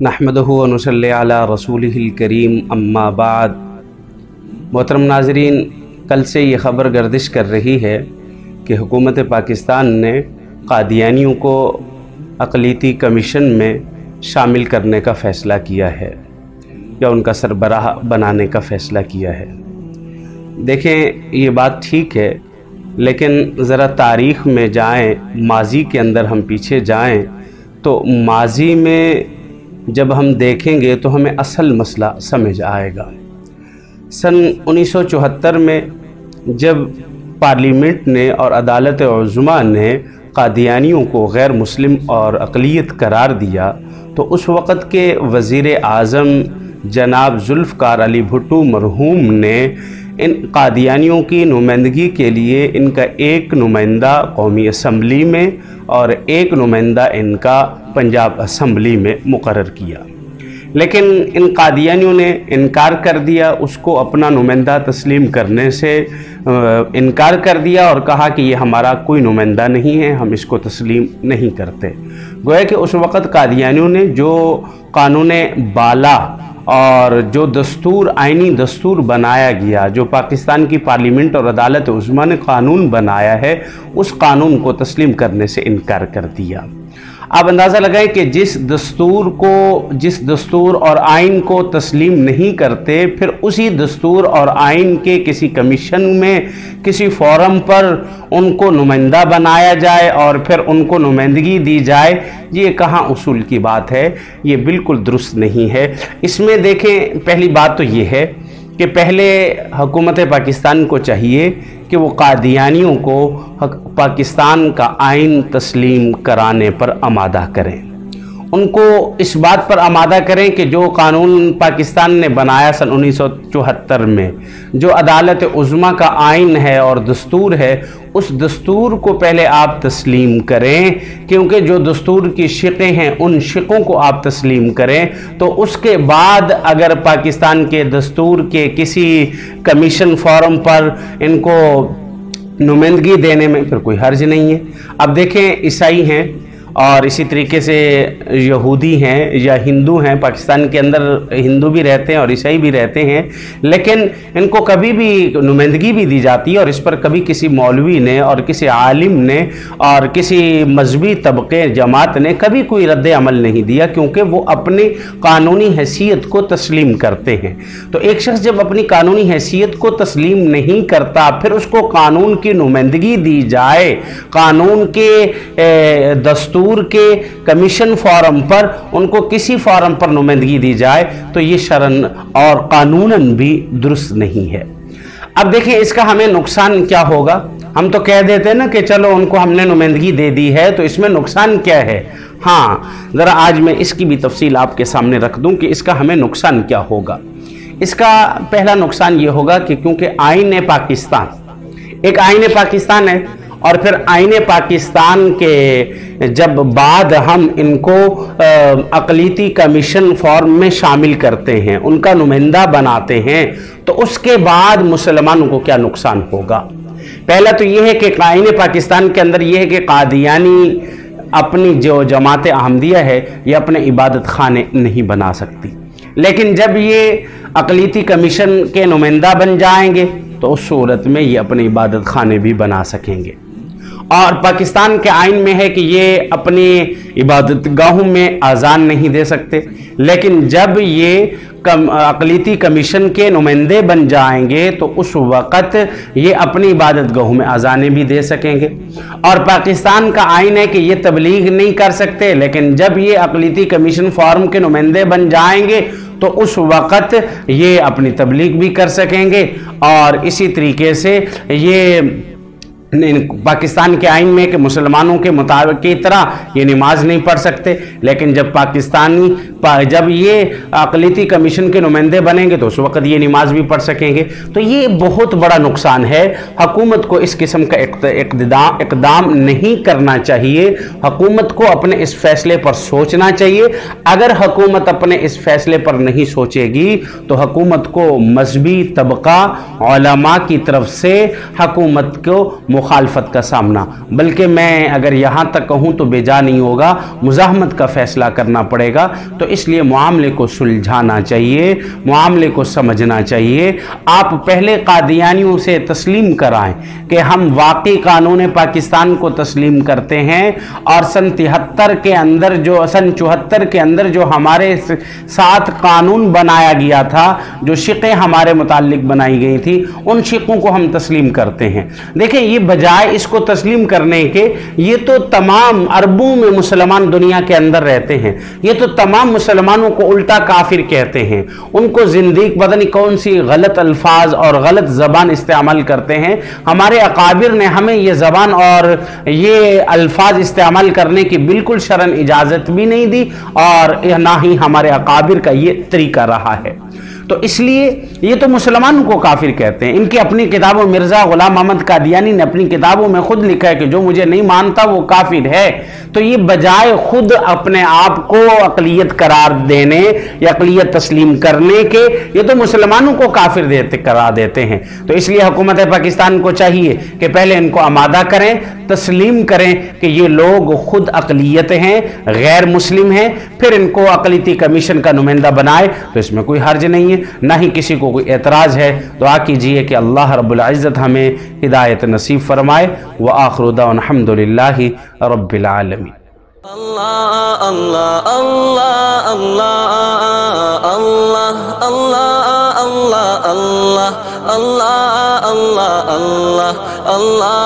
नहमदहु व नुसल्ली अला रसूलिहिल करीम अम्मा बाद। मोहतरम नाज़रीन, कल से ये ख़बर गर्दिश कर रही है कि हुकूमत पाकिस्तान ने कादियानियों को अक़लीती कमीशन में शामिल करने का फ़ैसला किया है या उनका सरबराह बनाने का फ़ैसला किया है। देखें, ये बात ठीक है, लेकिन ज़रा तारीख़ में जाएं, माज़ी के अंदर हम पीछे जाएं तो माज़ी में जब हम देखेंगे तो हमें असल मसला समझ आएगा। सन 1974 में जब पार्लियामेंट ने और अदालत उज़्मा ने कादियानियों को गैर मुस्लिम और अक़लियत करार दिया तो उस वक़्त के वज़ीर आज़म जनाब ज़ुल्फ़िकार अली भुट्टो मरहूम ने इन कादियानियों की नुमाइंदगी के लिए इनका एक नुमाइंदा कौमी असम्बली में और एक नुमाइंदा इनका पंजाब असम्बली में मुकर्रर किया, लेकिन इन कादियानियों ने इनकार कर दिया, उसको अपना नुमाइंदा तस्लीम करने से इनकार कर दिया और कहा कि ये हमारा कोई नुमाइंदा नहीं है, हम इसको तस्लीम नहीं करते। गोया कि उस वक़्त कादियानियों ने जो कानून बाला और जो दस्तूर आइनी दस्तूर बनाया गया, जो पाकिस्तान की पार्लियामेंट और अदालत उज़्मा ने कानून बनाया है, उस कानून को तस्लीम करने से इनकार कर दिया। आप अंदाज़ा लगाएं कि जिस दस्तूर और आइन को तस्लीम नहीं करते, फिर उसी दस्तूर और आइन के किसी कमीशन में किसी फोरम पर उनको नुमाइंदा बनाया जाए और फिर उनको नुमाइंदगी दी जाए, ये कहाँ उसूल की बात है, ये बिल्कुल दुरुस्त नहीं है। इसमें देखें, पहली बात तो ये है कि पहले हुकूमत पाकिस्तान को चाहिए कि वो कादियानियों को पाकिस्तान का आइन तस्लीम कराने पर आमादा करें, उनको इस बात पर आमादा करें कि जो कानून पाकिस्तान ने बनाया सन 1974 में, जो अदालत उज़्मा का आइन है और दस्तूर है, उस दस्तूर को पहले आप तस्लीम करें, क्योंकि जो दस्तूर की शिक़ें हैं उन शिक़ों को आप तस्लीम करें तो उसके बाद अगर पाकिस्तान के दस्तूर के किसी कमीशन फोरम पर इनको नुमाइंदगी देने में फिर कोई हर्ज नहीं है। अब देखें, ईसाई हैं और इसी तरीके से यहूदी हैं या हिंदू हैं, पाकिस्तान के अंदर हिंदू भी रहते हैं और ईसाई भी रहते हैं, लेकिन इनको कभी भी नुमाइंदगी भी दी जाती है और इस पर कभी किसी मौलवी ने और किसी आलिम ने और किसी मजहबी तबके जमात ने कभी कोई रद्द अमल नहीं दिया, क्योंकि वो अपनी कानूनी हैसियत को तस्लीम करते हैं। तो एक शख्स जब अपनी कानूनी हैसियत को तस्लीम नहीं करता, फिर उसको कानून की नुमाइंदगी दी जाए, कानून के दस्तूर के कमीशन फॉरम पर उनको किसी फॉरम पर नुमाइंदगी दी जाए, तो ये शरन और कानूनन भी दुरुस्त नहीं है। अब देखिए, इसका हमें नुकसान क्या होगा। हम तो कह देते हैं ना कि चलो उनको हमने नुमाइंदगी दे दी है, तो इसमें नुकसान क्या है। हाँ, ज़रा आज मैं इसकी भी तफसील आपके सामने रख दूं कि इसका हमें नुकसान क्या होगा। इसका पहला नुकसान ये होगा कि क्योंकि आईन पाकिस्तान एक आईन पाकिस्तान है और फिर आईन पाकिस्तान के जब बाद हम इनको अक़लीती कमीशन फॉर्म में शामिल करते हैं, उनका नुमाइंदा बनाते हैं, तो उसके बाद मुसलमानों को क्या नुकसान होगा। पहला तो ये है कि आईन पाकिस्तान के अंदर ये है कि कादियानी अपनी जो जमात अहमदिया है ये अपने इबादत खाने नहीं बना सकती, लेकिन जब ये अक़लीती कमीशन के नुमाइंदा बन जाएंगे तो उस सूरत में ये अपने इबादत खाने भी बना सकेंगे। और पाकिस्तान के आइन में है कि ये अपनी इबादत गाहों में अजान नहीं दे सकते, लेकिन जब ये अक़लीती कमीशन के नुमाइंदे बन जाएंगे तो उस वक़्त ये अपनी इबादत गाहों में अजानें भी दे सकेंगे। और पाकिस्तान का आइन है कि ये तबलीग नहीं कर सकते, लेकिन जब ये अक़लीती कमीशन फॉर्म के नुमाइंदे बन जाएंगे तो उस वक़्त ये अपनी तबलीग भी कर सकेंगे। और इसी तरीके से ये पाकिस्तान के आइन में कि मुसलमानों के मुताबिक की तरह ये नमाज नहीं पढ़ सकते, लेकिन जब ये अक़लीती कमीशन के नुमाइंदे बनेंगे तो उस वक़्त ये नमाज भी पढ़ सकेंगे। तो ये बहुत बड़ा नुकसान है। हुकूमत को इस किस्म का इक़दाम नहीं करना चाहिए। हुकूमत को अपने इस फैसले पर सोचना चाहिए। अगर हुकूमत अपने इस फैसले पर नहीं सोचेगी तो हुकूमत को मजहबी तबका उलमा की तरफ से हुकूमत को मुखालफत का सामना, बल्कि मैं अगर यहाँ तक कहूँ तो बेजा नहीं होगा, मुज़ाहमत का फ़ैसला करना पड़ेगा। तो इसलिए मामले को सुलझाना चाहिए, मामले को समझना चाहिए। आप पहले कादियानियों से तस्लीम कराएं कि हम वाकई कानून पाकिस्तान को तस्लीम करते हैं, और सन 73 के अंदर जो सन 74 के अंदर जो हमारे साथ कानून बनाया गया था, जो शिक़ें हमारे मुताल्लिक बनाई गई थी, उन शिक़ों को हम तस्लीम करते हैं। देखें, ये बजाय इसको तस्लीम करने के, ये तो तमाम अरबों में मुसलमान दुनिया के अंदर रहते हैं, ये तो तमाम मुसलमानों को उल्टा काफिर कहते हैं, उनको जिंदीक पता नहीं कौन सी गलत अल्फाज और गलत ज़बान इस्तेमाल करते हैं। हमारे अकाबिर ने हमें ये ज़बान और ये अल्फाज इस्तेमाल करने की बिल्कुल शरन इजाज़त भी नहीं दी, और ना ही हमारे अकाबिर का ये तरीका रहा है। तो इसलिए ये तो मुसलमानों को काफिर कहते हैं। इनकी अपनी किताबों, मिर्ज़ा गुलाम मोहम्मद कादियानी ने अपनी किताबों में खुद लिखा है कि जो मुझे नहीं मानता वो काफिर है। तो ये बजाय खुद अपने आप को अक़लियत करार देने या अक़लियत तस्लीम करने के, ये तो मुसलमानों को काफिर करार देते हैं। तो इसलिए हुकूमत पाकिस्तान को चाहिए कि पहले इनको आमादा करें, तस्लीम करें कि ये लोग खुद अक़लियत हैं, गैर मुस्लिम हैं, फिर इनको अक़लियती कमीशन का नुमाइंदा बनाए। तो इसमें कोई हर्ज नहीं है, ना ही किसी को कोई एतराज़ है। दुआ कीजिए कि अल्लाह रब्बुल इज़्ज़त हमें हिदायत नसीब फरमाए। व आखिरु दावना अल्हम्दुलिल्लाहि रब्बिल आलमीन। अल्लाह अल्लाह अल्लाह अल्लाह अल्लाह अल्लाह अल्लाह अल्लाह अल्लाह अल्लाह अल्लाह अल्लाह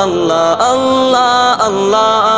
अल्लाह अल्लाह अल्लाह